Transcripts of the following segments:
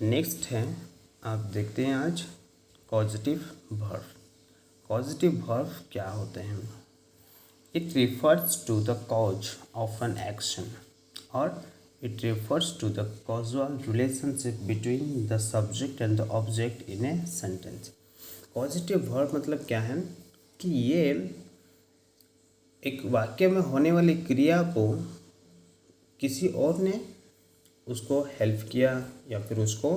Next है, आप देखते हैं आज कॉजेटिव वर्ब। कॉजेटिव वर्ब क्या होते हैं? It refers to the cause of an action और it refers to the causal relationship between the subject and the object in a sentence. Positive verb मतलब क्या है कि ये एक वाक्य में होने वाली क्रिया को किसी और ने उसको हेल्प किया या फिर उसको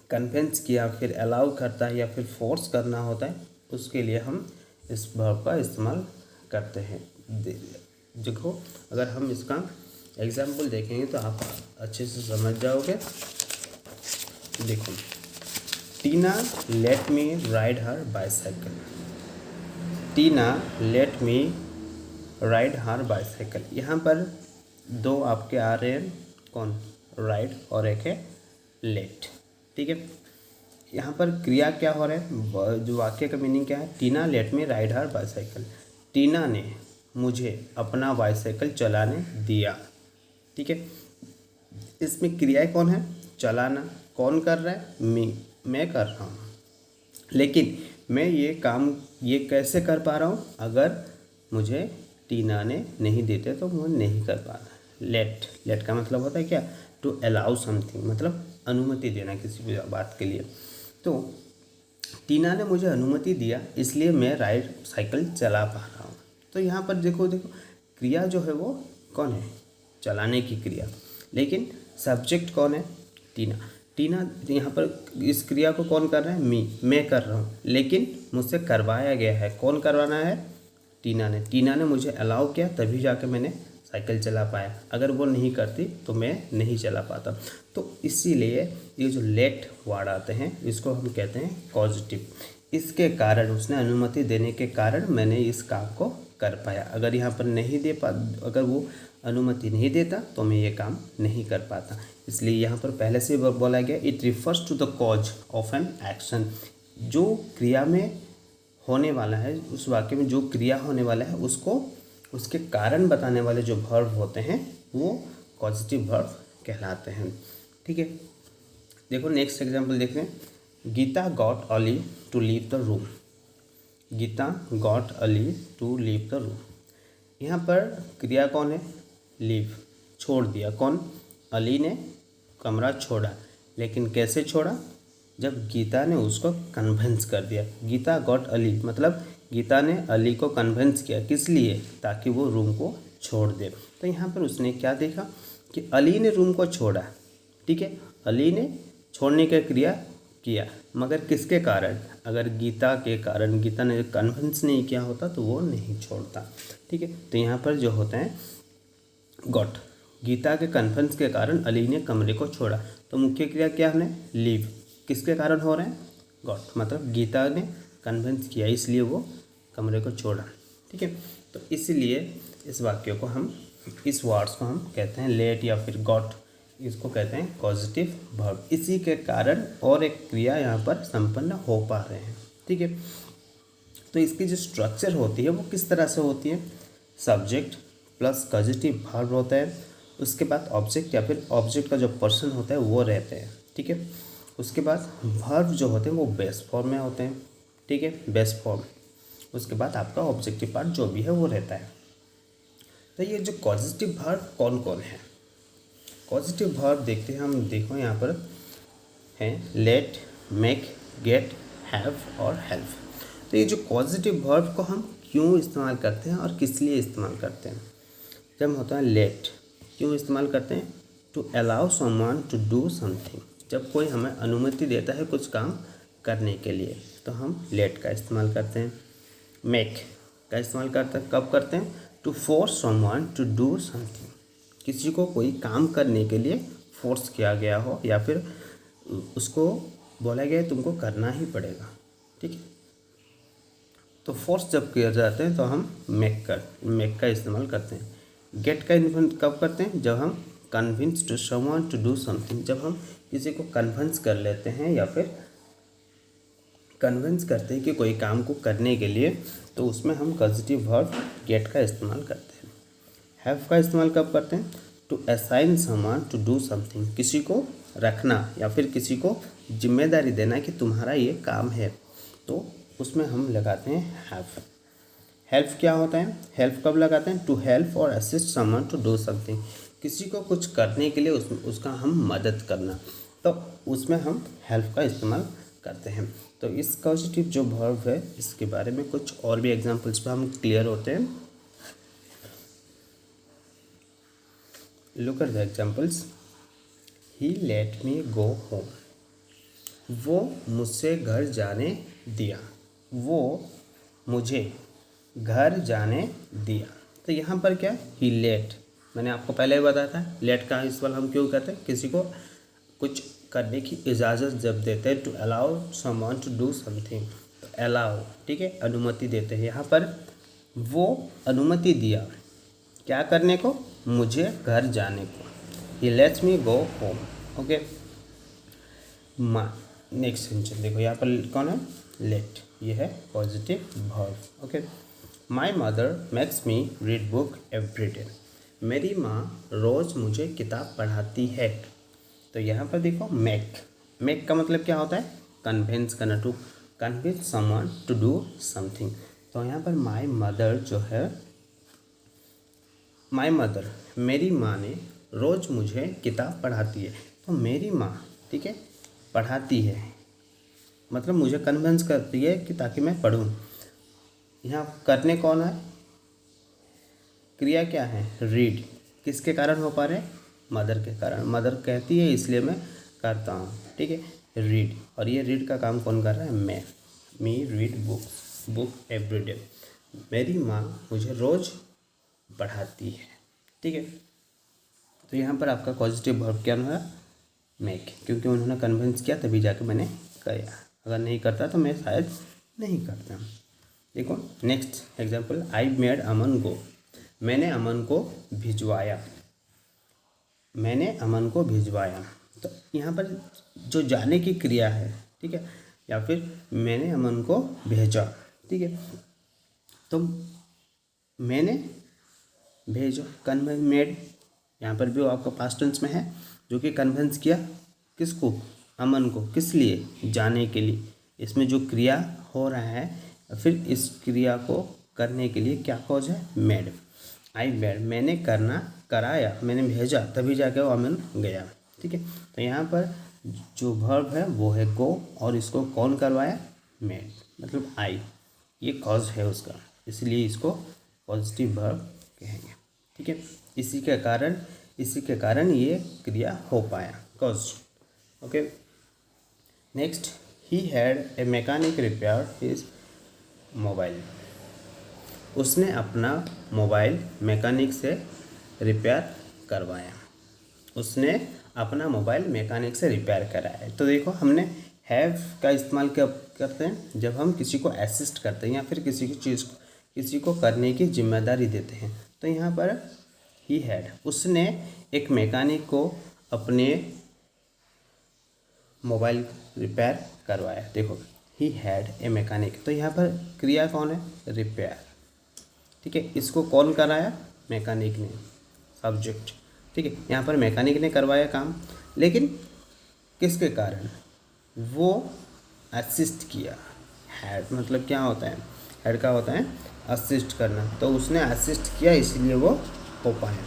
कन्विंस किया, फिर अलाउ करता है या फिर फोर्स करना होता है, उसके लिए हम इस वर्ब का इस्तेमाल करते हैं। देखो, अगर हम इसका एग्जाम्पल देखेंगे तो आप अच्छे से समझ जाओगे। देखो, टीना लेट मी राइड हर बाईसाइकिल। टीना लेट मी राइड हर बाईसाइकिल। यहाँ पर दो आपके आ रहे हैं, कौन? राइड और एक है लेट। ठीक है, यहाँ पर क्रिया क्या हो रहा है, जो वाक्य का मीनिंग क्या है? टीना लेट मी राइड हर बाईसाइकिल। टीना ने मुझे अपना बाईसाइकिल चलाने दिया। ठीक है, इसमें क्रियाएं कौन है? चलाना। कौन कर रहा है? मैं कर रहा हूँ। लेकिन मैं ये काम ये कैसे कर पा रहा हूँ? अगर मुझे टीना ने नहीं देते तो मैं नहीं कर पा रहा। लेट का मतलब होता है क्या? टू अलाउ समथिंग, मतलब अनुमति देना किसी भी बात के लिए। तो टीना ने मुझे अनुमति दिया, इसलिए मैं राइड साइकिल चला पा रहा हूँ। तो यहाँ पर देखो क्रिया जो है वो कौन है? चलाने की क्रिया। लेकिन सब्जेक्ट कौन है? टीना। टीना यहाँ पर इस क्रिया को कौन कर रहा है? मैं कर रहा हूँ, लेकिन मुझसे करवाया गया है। कौन करवाना है? टीना ने। टीना ने मुझे अलाउ किया, तभी जाकर मैंने साइकिल चला पाया। अगर वो नहीं करती तो मैं नहीं चला पाता। तो इसीलिए ये जो लेट वर्ड आते हैं इसको हम कहते हैं कॉजेटिव। इसके कारण, उसने अनुमति देने के कारण मैंने इस काम को कर पाया। अगर यहाँ पर नहीं दे पा अगर वो अनुमति नहीं देता तो मैं ये काम नहीं कर पाता। इसलिए यहाँ पर पहले से बोला गया, it refers to the cause of an action. जो क्रिया में होने वाला है, उस वाक्य में जो क्रिया होने वाला है उसको उसके कारण बताने वाले जो वर्ब होते हैं वो कॉजेटिव वर्ब कहलाते हैं। ठीक है, देखो नेक्स्ट एग्जाम्पल देख रहे हैं। Geeta got Ali to leave the room. Geeta got Ali to leave the room. यहाँ पर क्रिया कौन है? लीव, छोड़ दिया। कौन? अली ने कमरा छोड़ा। लेकिन कैसे छोड़ा? जब गीता ने उसको कन्विंस कर दिया। गीता गॉट अली मतलब गीता ने अली को कन्विंस किया। किस लिए? ताकि वो रूम को छोड़ दे। तो यहाँ पर उसने क्या देखा कि अली ने रूम को छोड़ा। ठीक है, अली ने छोड़ने की क्रिया किया, मगर किसके कारण? अगर गीता के कारण, गीता ने कन्विंस नहीं किया होता तो वो नहीं छोड़ता। ठीक है, तो यहाँ पर जो होता है गॉट, गीता के कन्विंस के कारण अली ने कमरे को छोड़ा। तो मुख्य क्रिया क्या है? लीव। किसके कारण हो रहा है? गॉट, मतलब गीता ने कन्विंस किया इसलिए वो कमरे को छोड़ा। ठीक है, तो इसलिए इस वाक्य को हम, इस वर्ड्स को हम कहते हैं लेट या फिर गॉट, इसको कहते हैं पॉजिटिव वर्ब। इसी के कारण और एक क्रिया यहाँ पर संपन्न हो पा रहे हैं। ठीक है, तो इसकी जो स्ट्रक्चर होती है वो किस तरह से होती है? सब्जेक्ट प्लस पॉजिटिव वर्ब होता है, उसके बाद ऑब्जेक्ट या फिर ऑब्जेक्ट का जो पर्सन होता है वो रहते हैं। ठीक है, उसके बाद वर्ब जो होते हैं वो बेस फॉर्म में होते हैं। ठीक है, बेस फॉर्म। उसके बाद आपका ऑब्जेक्टिव पार्ट जो भी है वो रहता है। तो ये जो पॉजिटिव वर्ब कौन कौन है? पॉजिटिव वर्ब देखते हैं हम। देखो यहाँ पर हैं लेट, मेक, गेट, हैव और हेल्प। तो ये जो पॉजिटिव वर्ब को हम क्यों इस्तेमाल करते हैं और किस लिए इस्तेमाल करते हैं? जब होता है लेट, क्यों इस्तेमाल करते हैं? To allow someone to do something. जब कोई हमें अनुमति देता है कुछ काम करने के लिए तो हम लेट का इस्तेमाल करते हैं। मेक का इस्तेमाल कब करते हैं? To force someone to do something. किसी को कोई काम करने के लिए फोर्स किया गया हो या फिर उसको बोला गया है तुमको करना ही पड़ेगा। ठीक है, तो फोर्स जब किया जाते हैं तो हम मेक का इस्तेमाल करते हैं। गेट का कब करते हैं? जब हम convince to someone to do something, जब हम किसी को कन्विंस कर लेते हैं या फिर कन्विंस करते हैं कि कोई काम को करने के लिए, तो उसमें हम पॉजिटिव वर्ब गेट का इस्तेमाल करते हैं। हैव का इस्तेमाल कब करते हैं? To assign someone to do something, किसी को रखना या फिर किसी को जिम्मेदारी देना कि तुम्हारा ये काम है, तो उसमें हम लगाते हैं हैव। हेल्प क्या होता है? हेल्प कब लगाते हैं? टू हेल्प और assist someone to do something, किसी को कुछ करने के लिए उसका हम मदद करना, तो उसमें हम हेल्प का इस्तेमाल करते हैं। तो इस कॉजेटिव जो वर्ब है इसके बारे में कुछ और भी एग्जांपल्स पे हम क्लियर होते हैं। Look at the examples. He let me go home, वो मुझसे घर जाने दिया, वो मुझे घर जाने दिया। तो यहाँ पर क्या है? ही लेट, मैंने आपको पहले ही बताया था लेट का इस्तेमाल हम क्यों करते हैं, किसी को कुछ करने की इजाज़त जब देते हैं, to allow someone to do something, तो अलाउ, ठीक है, अनुमति देते हैं। यहाँ पर वो अनुमति दिया क्या करने को? मुझे घर जाने को। He lets me go home. Okay, next sentence देखो, यहाँ पर कौन है? लेट, ये है positive verb. Okay, my mother makes me read book every day, मेरी माँ रोज़ मुझे किताब पढ़ाती है। तो यहाँ पर देखो मेक का मतलब क्या होता है? कन्विंस करना, to convince someone to do something. तो यहाँ पर माई मदर जो है, माई मदर, मेरी माँ ने रोज़ मुझे किताब पढ़ाती है। तो मेरी माँ, ठीक है, पढ़ाती है मतलब मुझे कन्विंस करती है कि ताकि मैं पढ़ूँ। यहाँ करने कौन है? क्रिया क्या है? रीड। किसके कारण हो पा रहे? मदर के कारण। मदर कहती है इसलिए मैं करता हूँ, ठीक है, रीड। और ये रीड का काम कौन कर रहा है? मैं। मी रीड बुक एवरी डे, मेरी माँ मुझे रोज़ पढ़ाती है, ठीक है। तो यहाँ पर आपका पॉजिटिव वर्ब क्या है? मेक, क्योंकि उन्होंने कन्विंस किया तभी जाके मैंने किया, अगर नहीं करता तो मैं शायद नहीं करता। देखो नेक्स्ट एग्जाम्पल, आई मेड अमन गो, मैंने अमन को भिजवाया, मैंने अमन को भिजवाया। तो यहाँ पर जो जाने की क्रिया है, ठीक है, या फिर मैंने अमन को भेजा, ठीक है। तो मैंने भेजो, कन्वेंस मेड, यहाँ पर भी वो आपका पास्ट टेंस में है, जो कि कन्वेंस किया किसको? अमन को। किस लिए? जाने के लिए। इसमें जो क्रिया हो रहा है, फिर इस क्रिया को करने के लिए क्या कॉज है? मेड। आई मेड, मैंने कराया, मैंने भेजा, तभी जाके वो अमन गया, ठीक है। तो यहाँ पर जो वर्ब है वो है गो, और इसको कौन करवाया? मेड, मतलब आई, ये कॉज है उसका, इसलिए इसको पॉजिटिव वर्ब कहेंगे, ठीक है। इसी के कारण ये क्रिया हो पाया, cause. Okay, next, he had a mechanic repair his mobile, उसने अपना मोबाइल मैकेनिक से रिपेयर करवाया, उसने अपना मोबाइल मैकेनिक से रिपेयर कराया। तो देखो हमने हैव का इस्तेमाल कब करते हैं? जब हम किसी को असिस्ट करते हैं या फिर किसी को करने की जिम्मेदारी देते हैं। तो यहाँ पर ही हैड, उसने एक मैकेनिक को अपने मोबाइल रिपेयर करवाया। देखो ही हैड ए मैकेनिक, तो यहाँ पर क्रिया कौन है? रिपेयर, ठीक है। इसको कौन कराया? मैकेनिक ने, सब्जेक्ट, ठीक है। यहाँ पर मैकेनिक ने करवाया काम, लेकिन किसके कारण? वो असिस्ट किया। हैड मतलब क्या होता है? हेड का होता है असिस्ट करना, तो उसने असिस्ट किया इसलिए वो हो पाया।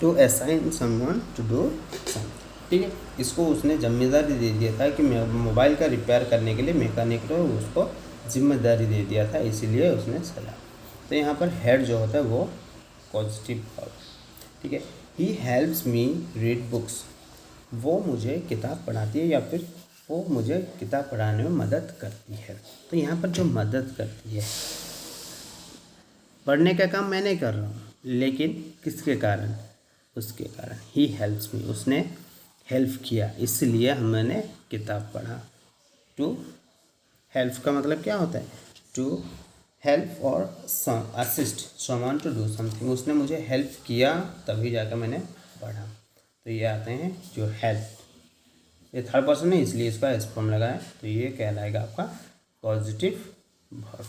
To assign someone to do something, ठीक है। इसको उसने जिम्मेदारी दे दिया था कि मोबाइल का रिपेयर करने के लिए मैकेनिक ने उसको जिम्मेदारी दे दिया था, इसीलिए उसने सजा। तो यहाँ पर हेड जो होता है वो पॉजिटिव वर्ब, ठीक है। He helps me read books, वो मुझे किताब पढ़ाती है या फिर वो मुझे किताब पढ़ाने में मदद करती है। तो यहाँ पर जो मदद करती है, पढ़ने का काम मैं नहीं कर रहा हूँ, लेकिन किसके कारण? उसके कारण। ही हेल्प्स मी, उसने हेल्प किया इसलिए मैंने किताब पढ़ा। टू हेल्प का मतलब क्या होता है? टू हेल्प और assist someone to do something, उसने मुझे हेल्प किया तभी जाकर मैंने पढ़ा। तो ये आते हैं जो हेल्प, ये थर्ड पर्सन है इसलिए इसका एस फॉर्म लगा है, तो ये कहलाएगा आपका पॉजिटिव वर्ब।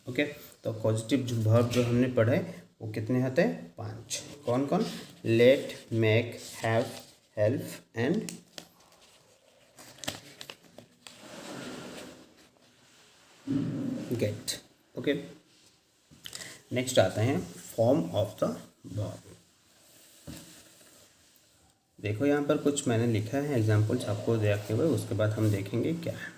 ओके, तो पॉजिटिव जो वर्ब जो हमने पढ़े वो कितने होते हैं? 5। कौन कौन? Let, make, have, help and get. Okay, next आते हैं फॉर्म ऑफ द वर्ब। देखो यहाँ पर कुछ मैंने लिखा है एग्जाम्पल्स आपको देखे हुए, उसके बाद हम देखेंगे क्या है।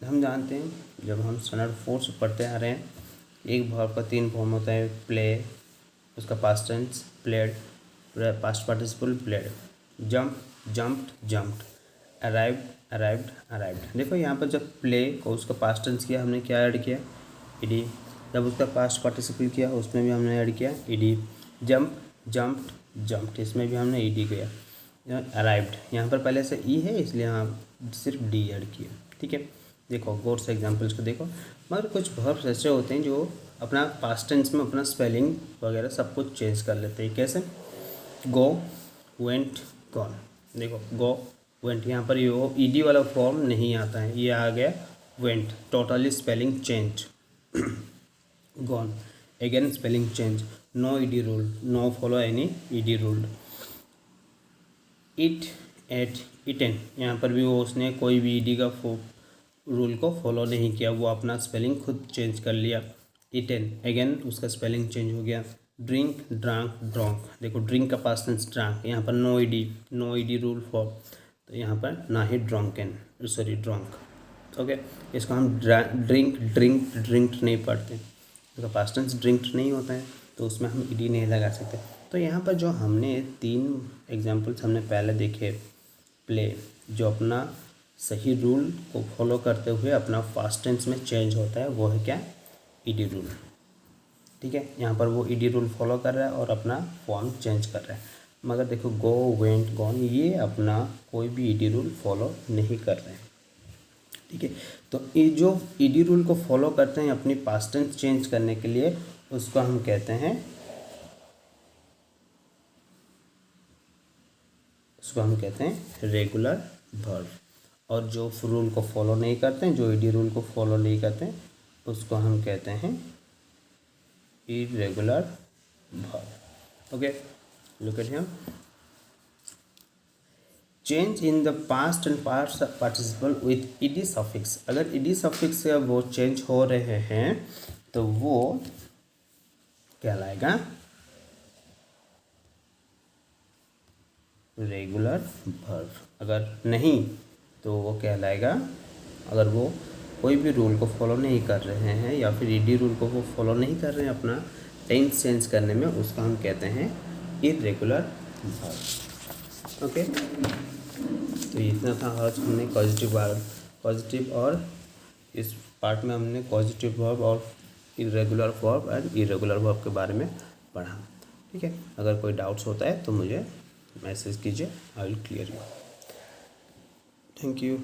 हम जानते हैं जब हम स्टैंडर्ड 4 से पढ़ते आ रहे हैं, एक वर्ब का 3 फॉर्म होता है। प्ले, उसका past tense played, past participle played, jump jumped jumped, arrived arrived arrived. देखो यहाँ पर जब प्ले को उसका पास्ट टेंस किया, हमने क्या ऐड किया? ईडी। जब उसका पास्ट पार्टिसिपल किया, उसमें भी हमने ऐड किया ईडी। जंप जंप्ड जंप्ड, इसमें भी हमने ईडी किया। अराइव्ड, यहाँ पर पहले से ई है इसलिए यहाँ सिर्फ डी ऐड किया। ठीक है, देखो गौर से एग्जाम्पल्स को देखो। मगर कुछ वर्ब्स ऐसे होते हैं जो अपना पास्ट टेंस में अपना स्पेलिंग वगैरह सब कुछ चेंज कर लेते हैं। कैसे? गो, वेंट, गॉन। देखो गो, वेंट, यहाँ पर ये ईडी वाला फॉर्म नहीं आता है, ये आ गया went, totally spelling change. Gone, again spelling change, no ED rule, no follow any ED rule. Eat, ate, eaten, यहाँ पर भी वो उसने कोई भी ईडी का रूल को फॉलो नहीं किया, वो अपना स्पेलिंग खुद चेंज कर लिया। इटन, अगेन उसका स्पेलिंग चेंज हो गया। ड्रिंक, ड्रांक, ड्रॉन्क। देखो ड्रिंक का पास्ट टेंस ड्रांक, यहाँ पर नो ईडी रूल फॉर, तो यहाँ पर ना ही ड्रॉन्कन, सॉरी ड्रॉन्क। ओके, इसको हम ड्रिंक नहीं पढ़ते, इसका पास्ट टेंस ड्रिंक नहीं होता है, तो उसमें हम ईडी नहीं लगा सकते। तो यहाँ पर जो हमने 3 एग्जाम्पल्स हमने पहले देखे, प्ले जो अपना सही रूल को फॉलो करते हुए अपना पास्ट टेंस में चेंज होता है, वो है क्या? ED rule. ठीक है, यहाँ पर वो ईडी रूल फॉलो कर रहा है और अपना फॉर्म चेंज कर रहा है। मगर देखो गो, वेंट, गॉन, ये अपना कोई भी ईडी रूल फॉलो नहीं कर रहे हैं। ठीक है, तो ये जो ईडी रूल को फॉलो करते हैं अपनी पास्ट टेंस चेंज करने के लिए, उसको हम कहते हैं रेगुलर वर्ब। और जो रूल को फॉलो नहीं करते हैं, जो ईडी रूल को फॉलो नहीं करते हैं, उसको हम कहते हैं irregular verb. Okay, look at here. Change in the past and past participle with ED suffix. अगर ईडी सफिक्स से वो चेंज हो रहे हैं तो वो कहलाएगा रेगुलर वर्ब। अगर नहीं तो वो कहलाएगा, अगर वो कोई भी रूल को फॉलो नहीं कर रहे हैं या फिर ईडी रूल को वो फॉलो नहीं कर रहे हैं अपना टेंस चेंज करने में, उसका हम कहते हैं इरेगुलर वर्ब। ओके, तो इतना था आज हमने पॉजिटिव और इस पार्ट में हमने पॉजिटिव वर्ब और irregular verb and irregular verb के बारे में पढ़ा। ठीक है, अगर कोई डाउट्स होता है तो मुझे मैसेज कीजिए, I will clear you. Thank you.